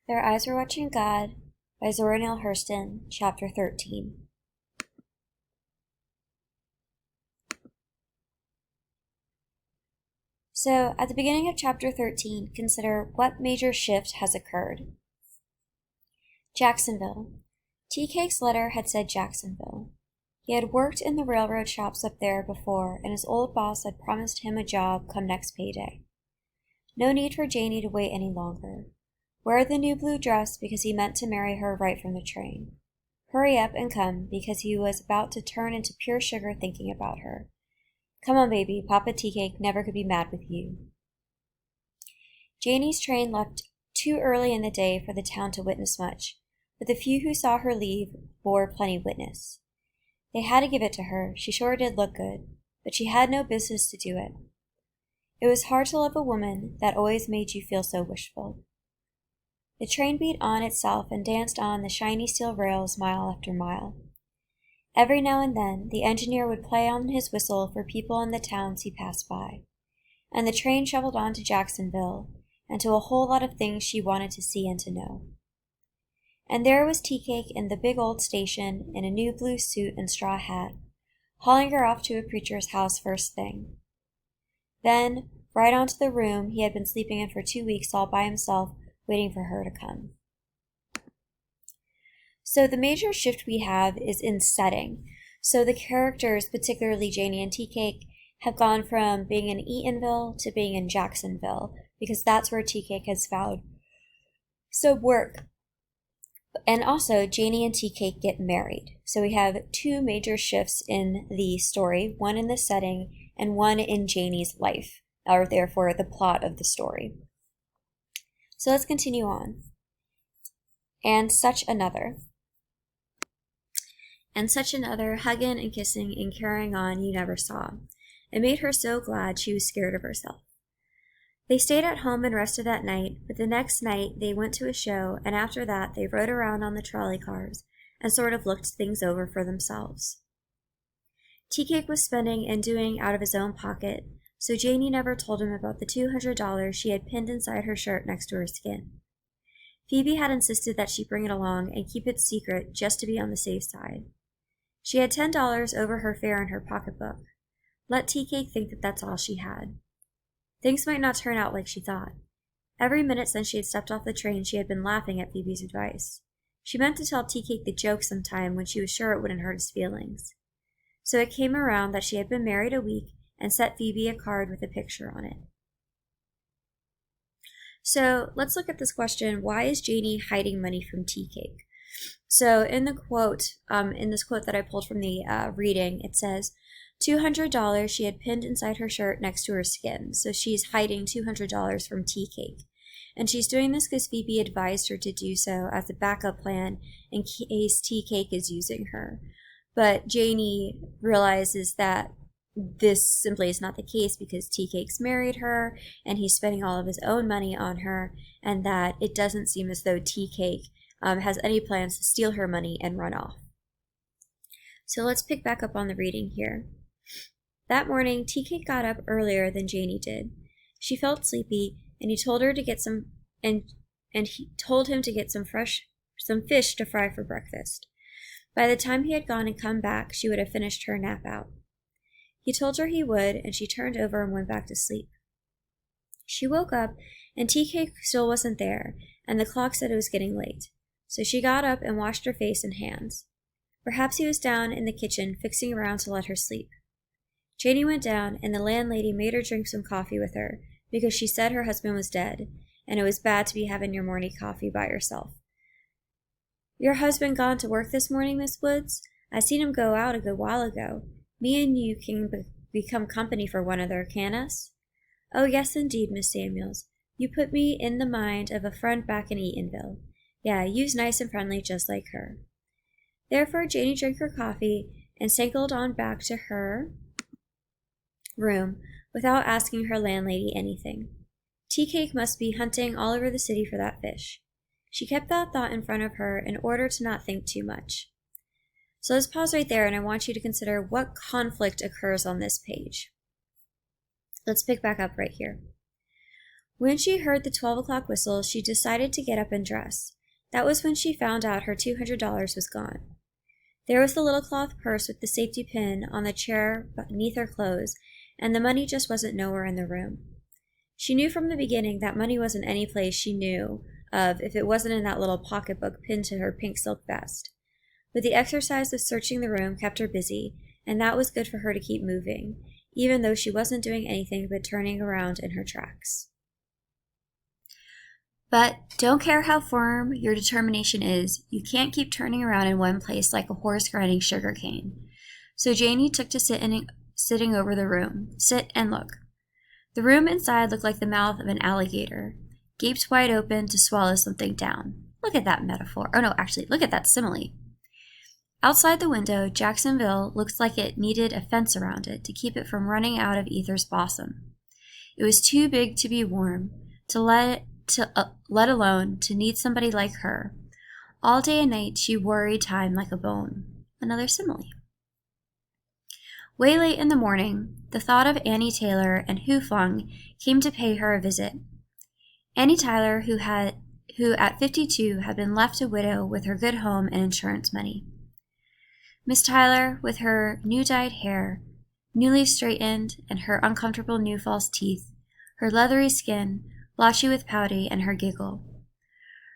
Their Eyes Were Watching God by Zora Neale Hurston, Chapter 13. So, at the beginning of Chapter 13, consider what major shift has occurred. Jacksonville. Tea-Cake's letter had said Jacksonville. He had worked in the railroad shops up there before, and his old boss had promised him a job come next payday. No need for Janie to wait any longer. Wear the new blue dress because he meant to marry her right from the train. Hurry up and come because he was about to turn into pure sugar thinking about her. Come on, baby, Papa Tea-Cake never could be mad with you. Janie's train left too early in the day for the town to witness much, but the few who saw her leave bore plenty witness. They had to give it to her, she sure did look good, but she had no business to do it. It was hard to love a woman that always made you feel so wishful. The train beat on itself and danced on the shiny steel rails mile after mile. Every now and then, the engineer would play on his whistle for people in the towns he passed by, and the train shoveled on to Jacksonville, and to a whole lot of things she wanted to see and to know. And there was Tea-Cake in the big old station in a new blue suit and straw hat, hauling her off to a preacher's house first thing. Then, right on to the room he had been sleeping in for 2 weeks all by himself, waiting for her to come. So the major shift we have is in setting. So the characters, particularly Janie and Tea-Cake, have gone from being in Eatonville to being in Jacksonville, because that's where Tea-Cake has found some work. And also, Janie and Tea-Cake get married. So we have two major shifts in the story, one in the setting and one in Janie's life, or therefore the plot of the story. So let's continue on. And such another, hugging and kissing and carrying on you never saw. It made her so glad she was scared of herself. They stayed at home and rested that night, but the next night they went to a show, and after that they rode around on the trolley cars and sort of looked things over for themselves. Tea-Cake was spending and doing out of his own pocket, so Janie never told him about the $200 she had pinned inside her shirt next to her skin. Phoebe had insisted that she bring it along and keep it secret just to be on the safe side. She had $10 over her fare in her pocketbook. Let Tea-Cake think that that's all she had. Things might not turn out like she thought. Every minute since she had stepped off the train she had been laughing at Phoebe's advice. She meant to tell Tea-Cake the joke sometime when she was sure it wouldn't hurt his feelings. So it came around that she had been married a week and sent Phoebe a card with a picture on it. So let's look at this question, why is Janie hiding money from Tea-Cake? So in the quote, in this quote that I pulled from the reading, it says, $200 she had pinned inside her shirt next to her skin. So she's hiding $200 from Tea-Cake. And she's doing this because Phoebe advised her to do so as a backup plan in case Tea-Cake is using her. But Janie realizes that this simply is not the case because Tea-Cake's married her and he's spending all of his own money on her, and that it doesn't seem as though Tea-Cake has any plans to steal her money and run off. So let's pick back up on the reading here. That morning, Tea-Cake got up earlier than Janie did. She felt sleepy, and he told her to get some fish to fry for breakfast. By the time he had gone and come back, she would have finished her nap out. He told her he would, and she turned over and went back to sleep. She woke up, and Tea-Cake still wasn't there, and the clock said it was getting late. So she got up and washed her face and hands. Perhaps he was down in the kitchen fixing around to let her sleep. Janie went down, and the landlady made her drink some coffee with her, because she said her husband was dead, and it was bad to be having your morning coffee by yourself. Your husband gone to work this morning, Miss Woods? I seen him go out a good while ago. Me and you can become company for one another, can us? Oh, yes, indeed, Miss Samuels. You put me in the mind of a friend back in Eatonville. Yeah, you's nice and friendly just like her. Therefore, Janie drank her coffee and cycled on back to her room without asking her landlady anything. Tea-Cake must be hunting all over the city for that fish. She kept that thought in front of her in order to not think too much. So let's pause right there, and I want you to consider what conflict occurs on this page. Let's pick back up right here. When she heard the 12 o'clock whistle, she decided to get up and dress. That was when she found out her $200 was gone. There was the little cloth purse with the safety pin on the chair beneath her clothes, and the money just wasn't nowhere in the room. She knew from the beginning that money wasn't any place she knew of if it wasn't in that little pocketbook pinned to her pink silk vest. But the exercise of searching the room kept her busy, and that was good for her to keep moving, even though she wasn't doing anything but turning around in her tracks. But don't care how firm your determination is, you can't keep turning around in one place like a horse grinding sugar cane. So Janie took to sitting over the room. Sit and look. The room inside looked like the mouth of an alligator, gaped wide open to swallow something down. Look at that metaphor. Oh no, actually, look at that simile. Outside the window, Jacksonville looked like it needed a fence around it to keep it from running out of Ether's blossom. It was too big to be warm, let alone to need somebody like her. All day and night she worried time like a bone. Another simile. Way late in the morning, the thought of Annie Taylor and TEWWG came to pay her a visit. Annie Taylor, who at 52 had been left a widow with her good home and insurance money. Miss Tyler, with her new dyed hair, newly straightened, and her uncomfortable new false teeth, her leathery skin, blotchy with pouty, and her giggle.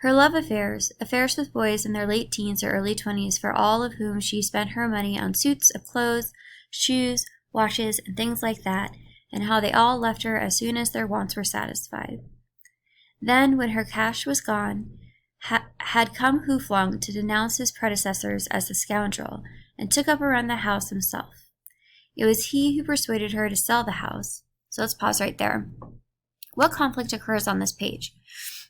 Her love affairs with boys in their late teens or early 20s, for all of whom she spent her money on suits of clothes, shoes, watches, and things like that, and how they all left her as soon as their wants were satisfied. Then, when her cash was gone, had come TEWWG to denounce his predecessors as a scoundrel, and took up around the house himself. It was he who persuaded her to sell the house. So let's pause right there. What conflict occurs on this page?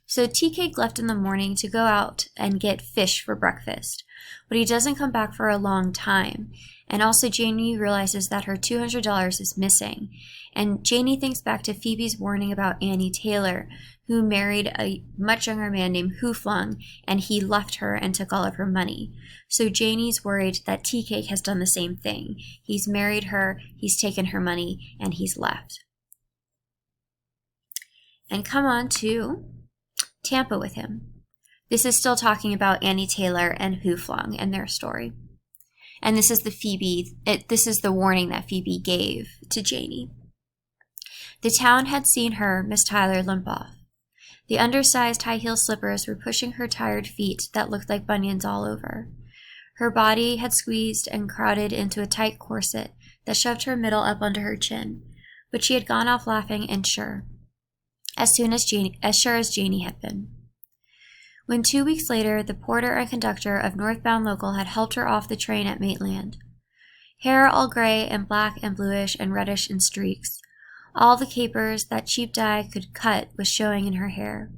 So TK left in the morning to go out and get fish for breakfast, but he doesn't come back for a long time. And also Janie realizes that her $200 is missing. And Janie thinks back to Phoebe's warning about Annie Taylor, who married a much younger man named TEWWG, and he left her and took all of her money. So Janie's worried that TK has done the same thing. He's married her, he's taken her money, and he's left. And come on to Tampa with him. This is still talking about Annie Taylor and TEWWG and their story. And this is the warning that Phoebe gave to Janie. The town had seen her, Miss Tyler, limp off. The undersized high-heel slippers were pushing her tired feet that looked like bunions all over. Her body had squeezed and crowded into a tight corset that shoved her middle up under her chin, but she had gone off laughing and sure. As sure as Janie had been. When 2 weeks later, the porter and conductor of Northbound Local had helped her off the train at Maitland. Hair all gray and black and bluish and reddish in streaks. All the capers that cheap dye could cut was showing in her hair.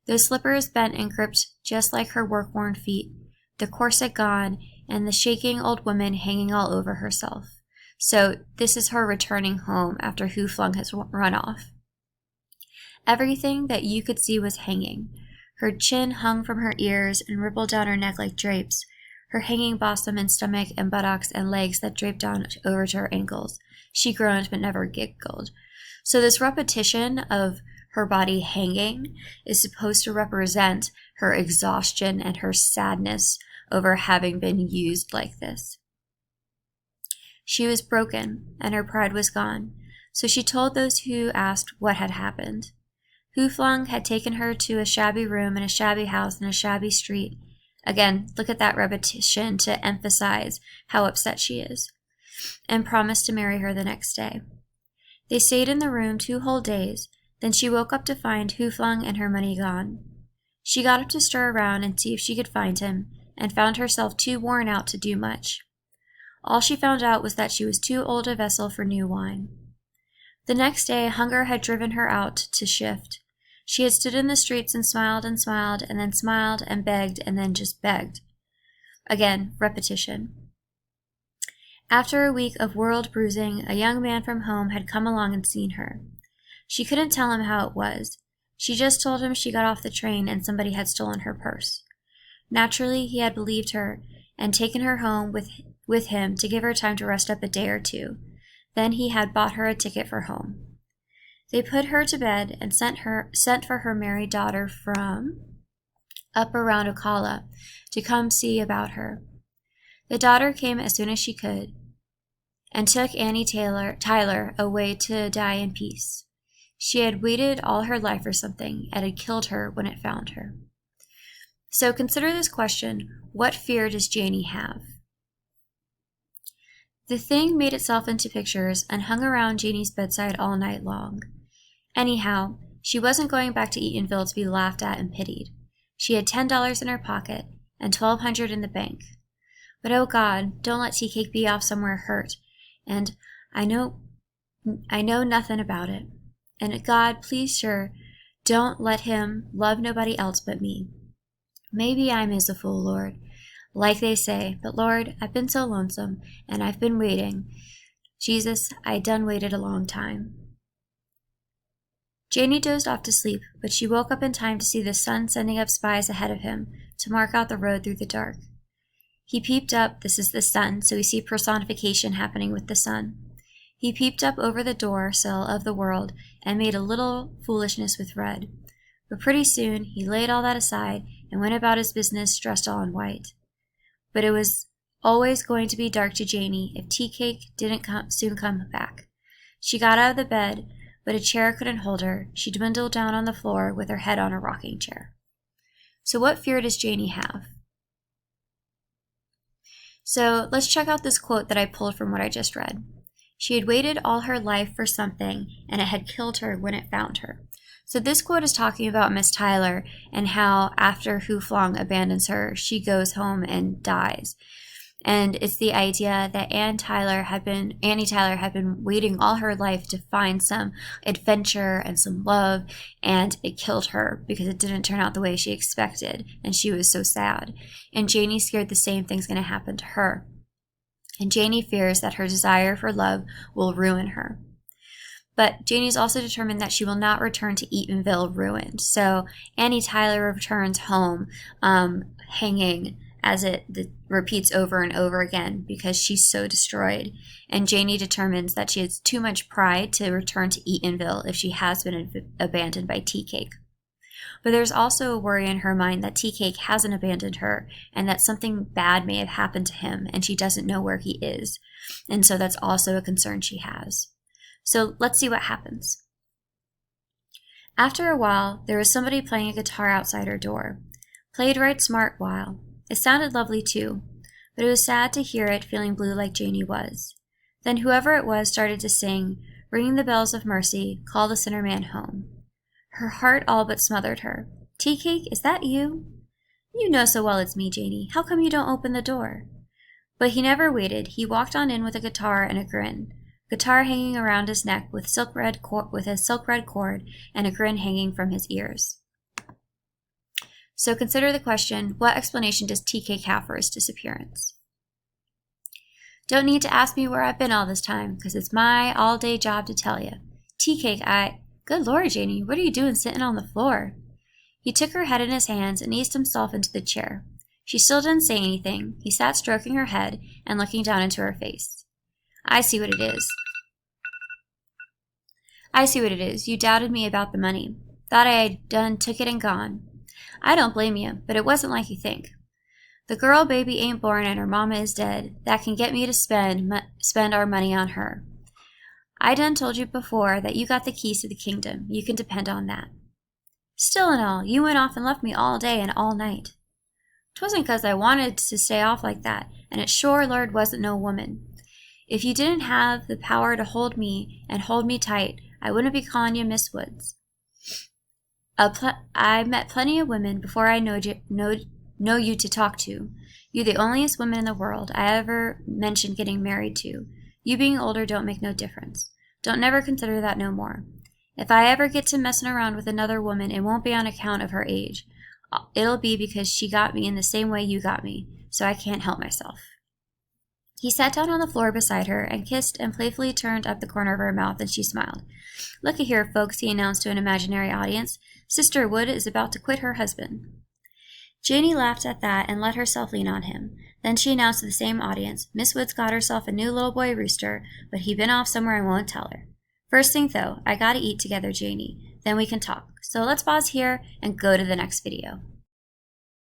Those slippers bent and gripped just like her work-worn feet, the corset gone, and the shaking old woman hanging all over herself. So this is her returning home after TEWWG has run off. Everything that you could see was hanging. Her chin hung from her ears and rippled down her neck like drapes, her hanging bosom and stomach and buttocks and legs that draped down over to her ankles. She groaned but never giggled. So this repetition of her body hanging is supposed to represent her exhaustion and her sadness over having been used like this. She was broken, and her pride was gone, so she told those who asked what had happened. TEWWG had taken her to a shabby room in a shabby house in a shabby street. Again, look at that repetition to emphasize how upset she is, and promised to marry her the next day. They stayed in the room 2 whole days, then she woke up to find TEWWG and her money gone. She got up to stir around and see if she could find him, and found herself too worn out to do much. All she found out was that she was too old a vessel for new wine. The next day, hunger had driven her out to shift. She had stood in the streets and smiled, and then smiled and then just begged. Again, repetition. After a week of world bruising, a young man from home had come along and seen her. She couldn't tell him how it was. She just told him she got off the train and somebody had stolen her purse. Naturally, he had believed her and taken her home with him to give her time to rest up a day or two. Then he had bought her a ticket for home. They put her to bed and sent for her married daughter from up around Ocala to come see about her. The daughter came as soon as she could and took Annie Tyler away to die in peace. She had waited all her life for something and had killed her when it found her. So consider this question: what fear does Janie have? The thing made itself into pictures and hung around Janie's bedside all night long. Anyhow, she wasn't going back to Eatonville to be laughed at and pitied. She had $10 in her pocket and $1,200 in the bank. But oh God, don't let Tea Cake be off somewhere hurt. And I know nothing about it. And God, please sure, don't let him love nobody else but me. Maybe I'm is a fool, Lord, like they say, but Lord, I've been so lonesome, and I've been waiting. Jesus, I done waited a long time. Janie dozed off to sleep, but she woke up in time to see the sun sending up spies ahead of him to mark out the road through the dark. He peeped up. This is the sun, so we see personification happening with the sun. He peeped up over the door sill of the world and made a little foolishness with red. But pretty soon he laid all that aside and went about his business dressed all in white. But it was always going to be dark to Janie if Tea Cake didn't soon come back. She got out of the bed, but a chair couldn't hold her. She dwindled down on the floor with her head on a rocking chair. So what fear does Janie have? So let's check out this quote that I pulled from what I just read. She had waited all her life for something, and it had killed her when it found her. So this quote is talking about Miss Tyler and how after Huflong abandons her, she goes home and dies. And it's the idea that Annie Tyler had been waiting all her life to find some adventure and some love, and it killed her because it didn't turn out the way she expected, and she was so sad. And Janie scared the same thing's going to happen to her. And Janie fears that her desire for love will ruin her. But Janie's also determined that she will not return to Eatonville ruined. So Annie Tyler returns home hanging, as it repeats over and over again because she's so destroyed. And Janie determines that she has too much pride to return to Eatonville if she has been abandoned by Tea Cake. But there's also a worry in her mind that Tea Cake hasn't abandoned her and that something bad may have happened to him and she doesn't know where he is. And so that's also a concern she has. So let's see what happens. After a while, there was somebody playing a guitar outside her door. Played right smart while. It sounded lovely too, but it was sad to hear it feeling blue like Janie was. Then whoever it was started to sing, ringing the bells of mercy, call the sinner man home. Her heart all but smothered her. Tea Cake, is that you? You know so well it's me, Janie. How come you don't open the door? But he never waited. He walked on in with a guitar and a grin. Guitar hanging around his neck with a silk red cord and a grin hanging from his ears. So consider the question, what explanation does Tea Cake have for his disappearance? Don't need to ask me where I've been all this time, because it's my all-day job to tell you. Tea Cake, Good Lord, Janie, what are you doing sitting on the floor? He took her head in his hands and eased himself into the chair. She still didn't say anything. He sat stroking her head and looking down into her face. I see what it is. You doubted me about the money. Thought I had done took it and gone. I don't blame you, but it wasn't like you think. The girl baby ain't born and her mama is dead. That can get me to spend our money on her. I done told you before that you got the keys to the kingdom. You can depend on that. Still and all, you went off and left me all day and all night. 'Twasn't 'cause I wanted to stay off like that, and it sure Lord wasn't no woman. If you didn't have the power to hold me and hold me tight, I wouldn't be calling you Miss Woods. I met plenty of women before I know you to talk to. You the onlyest woman in the world I ever mentioned getting married to. You being older don't make no difference. Don't never consider that no more. If I ever get to messing around with another woman, it won't be on account of her age. It'll be because she got me in the same way you got me, so I can't help myself. He sat down on the floor beside her and kissed and playfully turned up the corner of her mouth, and she smiled. Looky here, folks, he announced to an imaginary audience. Sister Wood is about to quit her husband. Janie laughed at that and let herself lean on him. Then she announced to the same audience, Miss Woods got herself a new little boy rooster, but he been off somewhere and won't tell her. First thing though, I gotta eat together, Janie. Then we can talk. So let's pause here and go to the next video.